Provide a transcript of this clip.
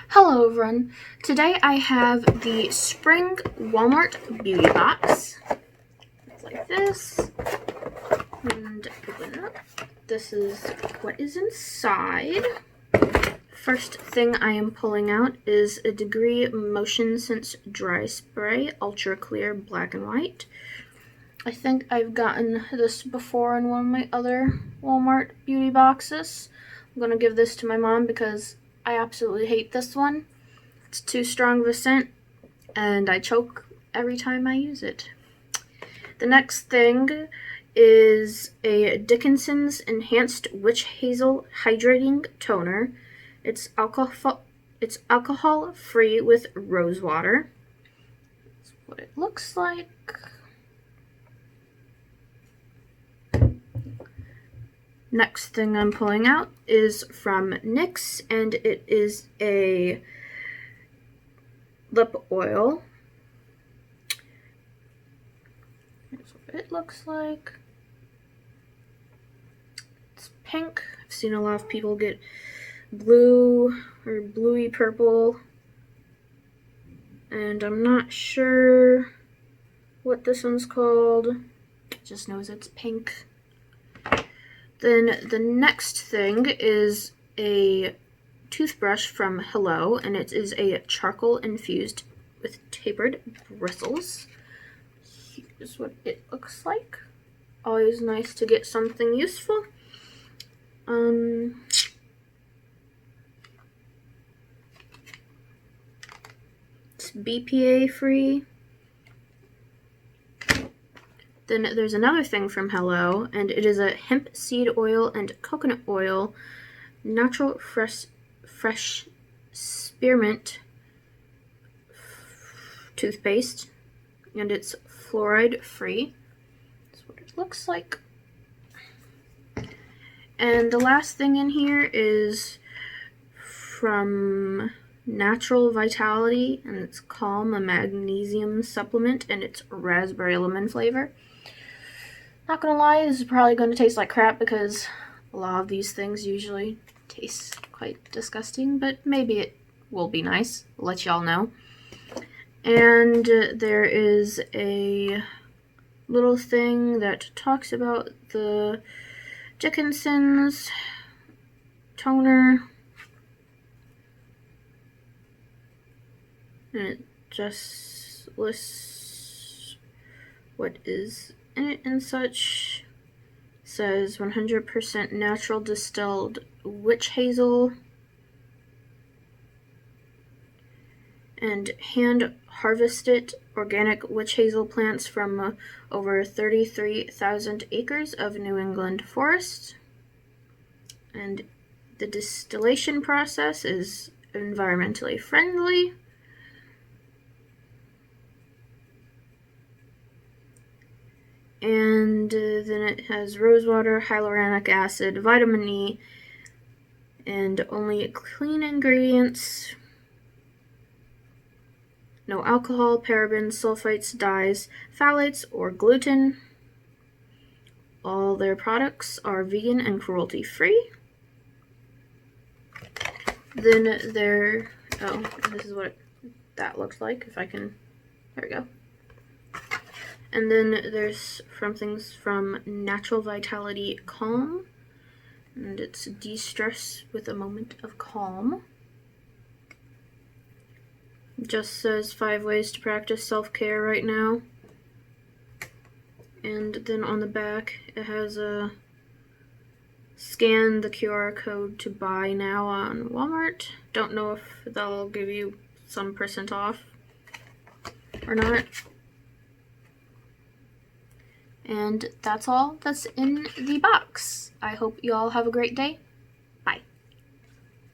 Hello everyone, today I have the Spring Walmart Beauty Box. It's like this, and open it up. This is what is inside. First thing I am pulling out is a Degree Motion Sense Dry Spray, Ultra Clear Black and White. I think I've gotten this before in one of my other Walmart beauty boxes. I'm going to give this to my mom because I absolutely hate this one. It's too strong of a scent, and I choke every time I use it. The next thing is a Dickinson's Enhanced Witch Hazel Hydrating Toner. It's alcohol-free with rose water. That's what it looks like. Next thing I'm pulling out is from NYX, and it is a lip oil. Here's what it looks like. It's pink. I've seen a lot of people get blue or bluey purple, and I'm not sure what this one's called. It just knows it's pink. Then the next thing is a toothbrush from Hello, and it is a charcoal infused with tapered bristles. Here's what it looks like. Always nice to get something useful. It's BPA free. Then there's another thing from Hello, and it is a hemp seed oil and coconut oil natural fresh spearmint toothpaste, and it's fluoride free. That's what it looks like. And the last thing in here is from Natural Vitality, and it's Calm, a magnesium supplement, and it's raspberry lemon flavor. Not gonna lie, this is probably gonna taste like crap because a lot of these things usually taste quite disgusting, but maybe it will be nice. I'll let y'all know. And there is a little thing that talks about the Dickinson's toner. And it just lists what is in it and such. Says 100% natural distilled witch hazel and hand harvested organic witch hazel plants from over 33,000 acres of New England forest. And the distillation process is environmentally friendly. And then it has rosewater, hyaluronic acid, vitamin E, and only clean ingredients. No alcohol, parabens, sulfites, dyes, phthalates, or gluten. All their products are vegan and cruelty-free. Then this is what that looks like. If I can, there we go. And then there's things from Natural Vitality Calm, and it's de-stress with a moment of calm. It just says 5 ways to practice self-care right now. And then on the back it has a scan the QR code to buy now on Walmart. Don't know if they'll give you some % off or not. And that's all that's in the box. I hope you all have a great day.